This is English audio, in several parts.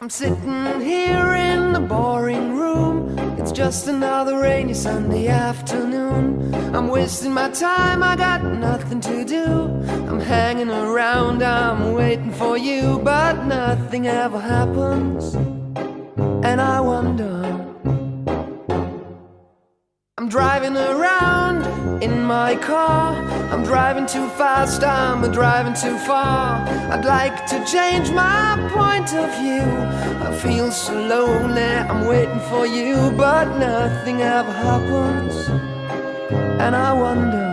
I'm sitting here in the boring room. It's just another rainy Sunday afternoon. I'm wasting my time, I got nothing to do. I'm hanging around, I'm waiting for you, but nothing ever happens. And I wonder, I'm driving around in my car. I'm driving too fast, I'm driving too far. I'd like to change my point of view. I feel so lonely, I'm waiting for you, but nothing ever happens. And I wonder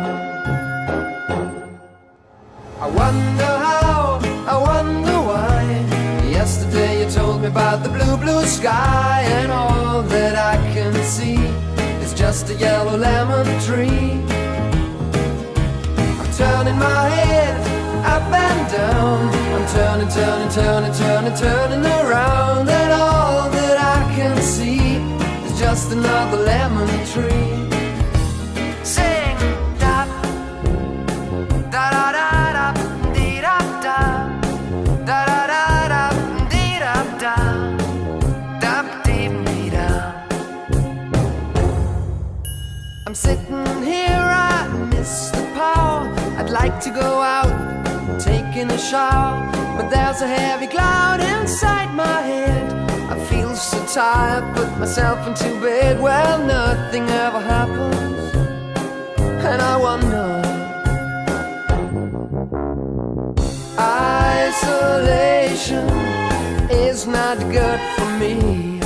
how, I wonder why. Yesterday you told me about the blue, blue sky, and all that I can see is just a yellow lemon tree. I'm turning my head up and down. I'm turning, turning, turning, turning, turning around, and all that I can see is just another lemon tree. Sing da da da da da dee da da da da da da dee da da da dee dee da. I'm sitting here, I miss the power. I'd like to go out, taking a shower, but there's a heavy cloud inside my head. I feel so tired, put myself into bed. Well, nothing ever happens, and I wonder. Isolation is not good for me.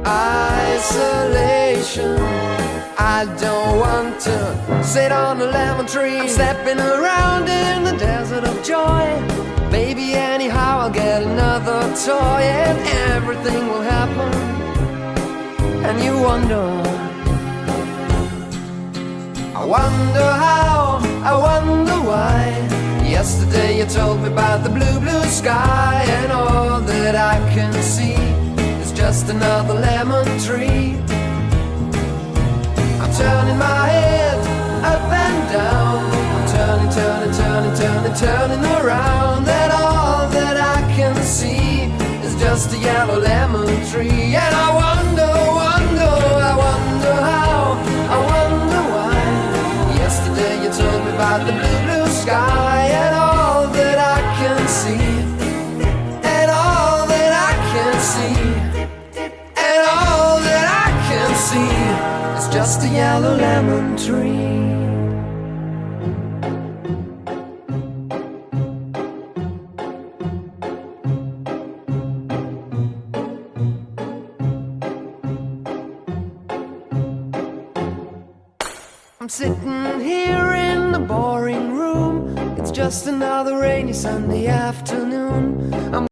Isolation, I don't want to sit on a lemon tree. I'm stepping around in the desert of joy. Maybe anyhow I'll get another toy, and everything will happen. And you wonder, I wonder how, I wonder why. Yesterday you told me about the blue, blue sky, and all that I can see is just another lemon tree. I'm turning my head up and down. I'm turning, turning, turning, turning, turning around, and all that I can see is just a yellow lemon tree. And I wonder, wonder, I wonder how, I wonder why. Yesterday you told me about the blue, blue sky, and all that I can see, and all that I can see, and all that I can see is just a yellow lemon tree. I'm sitting here in the boring room. It's just another rainy Sunday afternoon. I'm